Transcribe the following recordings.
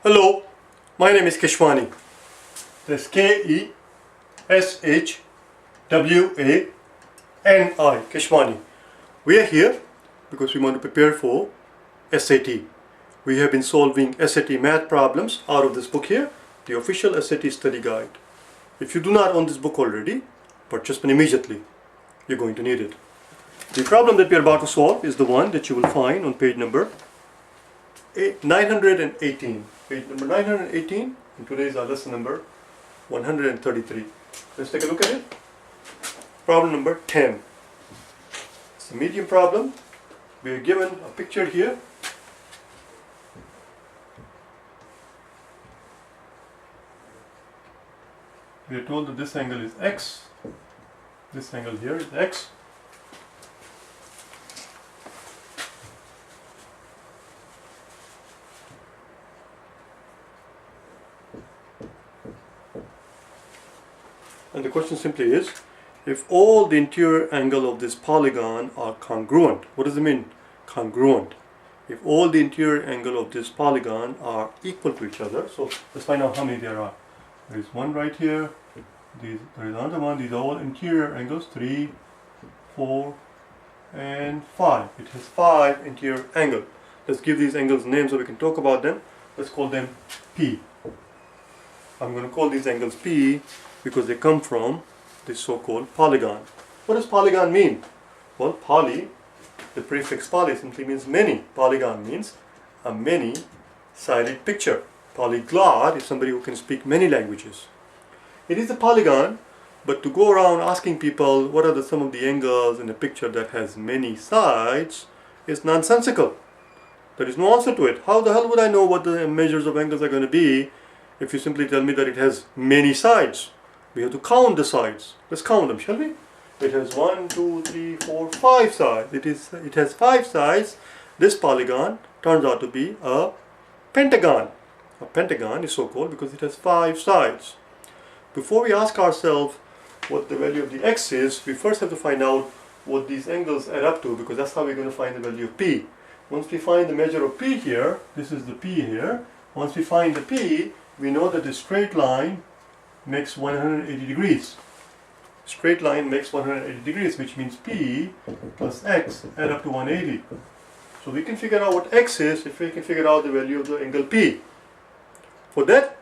Hello, my name is Keshwani. That's Keshwani, Keshwani. We are here because we want to prepare for SAT. We have been solving SAT math problems out of this book here, the official SAT study guide. If you do not own this book already, purchase one immediately. You're going to need it. The problem that we are about to solve is the one that you will find on page number 918. Page number 918, and today is our lesson number 133. Let's take a look at it. Problem number 10. It's a medium problem. We are given a picture here. We are told that this angle is x. This angle here is x. And the question simply is, if all the interior angle of this polygon are congruent. What does it mean, congruent? If all the interior angle of this polygon are equal to each other. So let's find out how many there are. There is one right here. There is another one. These are all interior angles. 3, 4, and 5. It has 5 interior angles. Let's give these angles names so we can talk about them. Let's call them P. I'm going to call these angles P because they come from this so-called polygon. What does polygon mean? Well, poly, the prefix poly simply means many. Polygon means a many-sided picture. Polyglot is somebody who can speak many languages. It is a polygon, but to go around asking people what are the sum of the angles in a picture that has many sides is nonsensical. There is no answer to it. How the hell would I know what the measures of angles are going to be if you simply tell me that it has many sides? We have to count the sides. Let's count them, shall we? It has 1, 2, 3, 4, 5 sides. It has 5 sides. This polygon turns out to be a pentagon. A pentagon is so called because it has 5 sides. Before we ask ourselves what the value of the x is, we first have to find out what these angles add up to, because that's how we're going to find the value of p. Once we find the measure of p here, this is the p here. Once we find the p, we know that the straight line makes 180 degrees. Straight line makes 180 degrees, which means p plus x add up to 180. So we can figure out what x is if we can figure out the value of the angle p. For that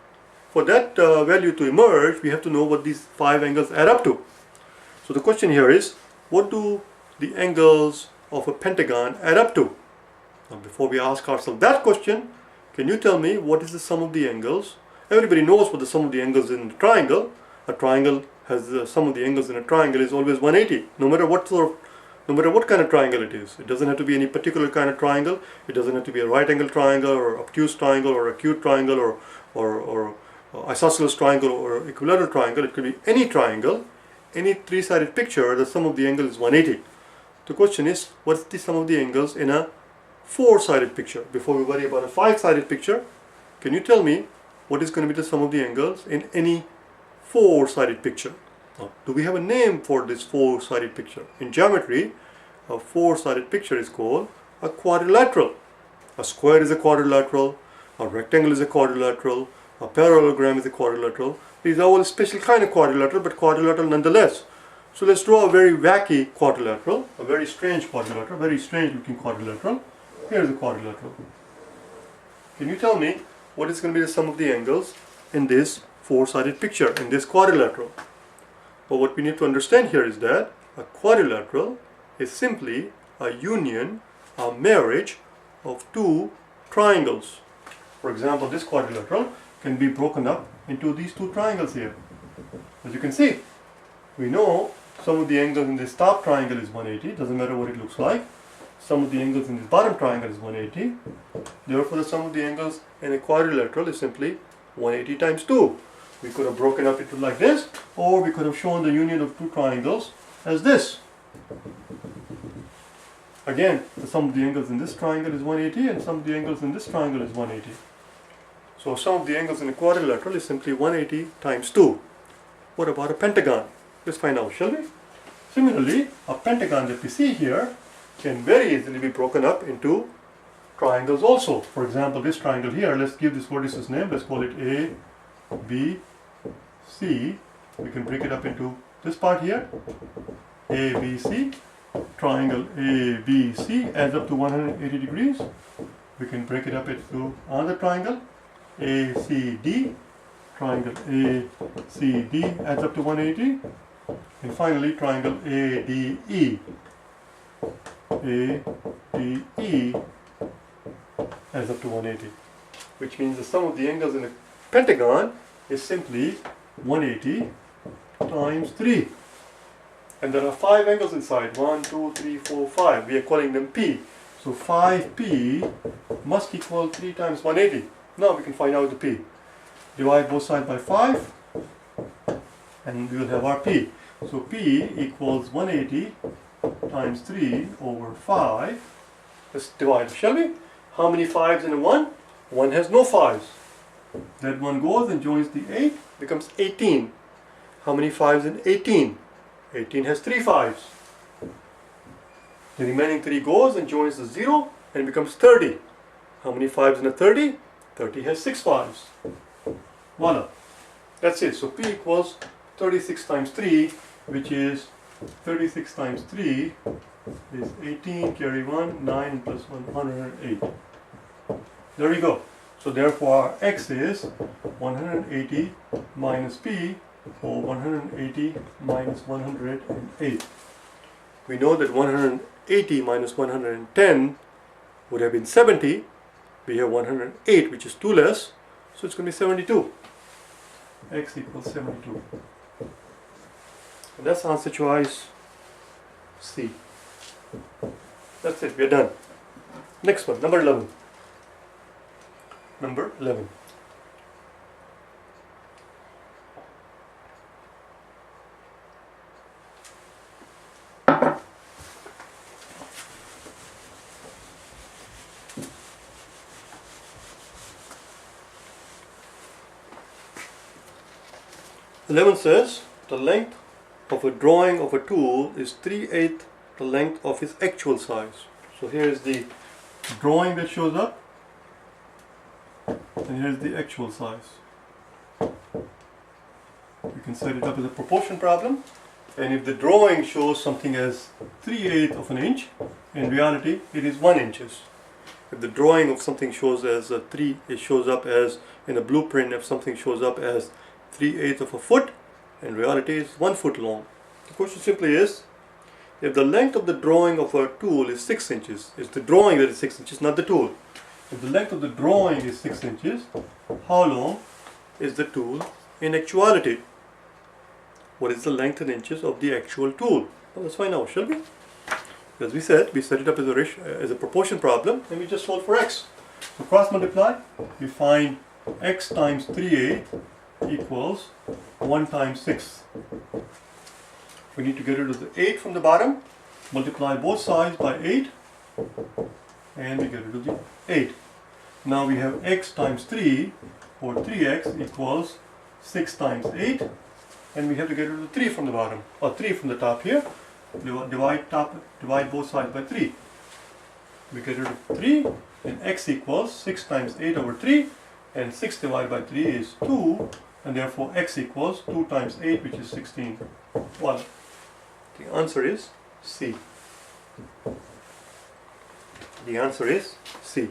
value to emerge, we have to know what these 5 angles add up to. So the question here is, what do the angles of a pentagon add up to? Now before we ask ourselves that question, can you tell me what is the sum of the angles? Everybody knows what the sum of the angles in a triangle. A triangle has the sum of the angles in a triangle is always 180, no matter what kind of triangle it is. It doesn't have to be any particular kind of triangle. It doesn't have to be a right angle triangle or obtuse triangle or acute triangle or isosceles triangle or equilateral triangle. It could be any triangle, any 3-sided picture. The sum of the angle is 180. The question is, what's the sum of the angles in a 4-sided picture? Before we worry about a 5-sided picture, can you tell me what is going to be the sum of the angles in any 4-sided picture? Now, do we have a name for this 4-sided picture? In geometry, a 4-sided picture is called a quadrilateral. A square is a quadrilateral, a rectangle is a quadrilateral, a parallelogram is a quadrilateral. These are all special kind of quadrilateral, but quadrilateral nonetheless. So let's draw a very wacky quadrilateral, a very strange quadrilateral, very strange looking quadrilateral. Here's a quadrilateral. Can you tell me what is going to be the sum of the angles in this 4-sided picture, in this quadrilateral? Well, what we need to understand here is that a quadrilateral is simply a union, a marriage of 2 triangles. For example, this quadrilateral can be broken up into these 2 triangles here. As you can see, we know sum of the angles in this top triangle is 180, doesn't matter what it looks like. Sum of the angles in this bottom triangle is 180. Therefore, the sum of the angles in a quadrilateral is simply 180 times 2. We could have broken up into like this, or we could have shown the union of 2 triangles as this. Again, the sum of the angles in this triangle is 180, and sum of the angles in this triangle is 180. So sum of the angles in a quadrilateral is simply 180 times 2. What about a pentagon? Let's find out, shall we? Similarly, a pentagon that we see here can very easily be broken up into triangles also. For example, this triangle here, let's give this vertices name. Let's call it A, B, C. We can break it up into this part here, A, B, C. Triangle A, B, C adds up to 180 degrees. We can break it up into another triangle, A, C, D. Triangle A, C, D adds up to 180. And finally, triangle A, D, E. A, D, E adds up to 180. Which means the sum of the angles in the pentagon is simply 180 times 3. And there are 5 angles inside. 1, 2, 3, 4, 5. We are calling them P. So 5P must equal 3 times 180. Now we can find out the P. Divide both sides by 5 and we will have our P. So P equals 180 times 3 over 5. Let's divide, shall we? How many 5s in a 1? 1 has no 5s. That 1 goes and joins the 8, becomes 18. How many 5s in 18? 18 has 3 5s. The remaining 3 goes and joins the 0 and becomes 30. How many 5s in a 30? 30 has 6 5s. Voila. That's it. So P equals 36 times 3, which is 36 times 3 is 18, carry 1, 9 plus 1, 108. There you go. So therefore our X is 180 minus P, or 180 minus 108. We know that 180 minus 110 would have been 70. We have 108, which is 2 less, so it's going to be 72. X equals 72. And that's answer choice C. That's it, we're done. Next one, number 11. Number 11. Eleven says the length of a drawing of a tool is 3/8 the length of its actual size. So here is the drawing that shows up, and here's the actual size. You can set it up as a proportion problem, and if the drawing shows something as 3/8 of an inch, in reality it is 1 inch. If the drawing of something shows as it shows up as in a blueprint, if something shows up as 3/8 of a foot, in reality it's 1 foot long. The question simply is, if the length of the drawing of a tool is 6 inches, it's the drawing that is 6 inches, not the tool. If the length of the drawing is 6 inches, how long is the tool in actuality? What is the length in inches of the actual tool? Well, let's find out, shall we? As we said, we set it up as a proportion problem, and we just solve for x. So cross multiply, we find x times 3/8 equals 1 times 6. We need to get rid of the 8 from the bottom, multiply both sides by 8, and we get rid of the 8. Now we have x times 3, or 3x equals 6 times 8, and we have to get rid of the 3 from the bottom, or 3 from the top here. Divide both sides by 3. We get rid of 3, and x equals 6 times 8 over 3, and 6 divided by 3 is 2, and therefore x equals 2 times 8, which is 16. Well, the answer is C. The answer is C.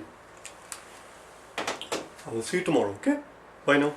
I will see you tomorrow, okay? Bye now.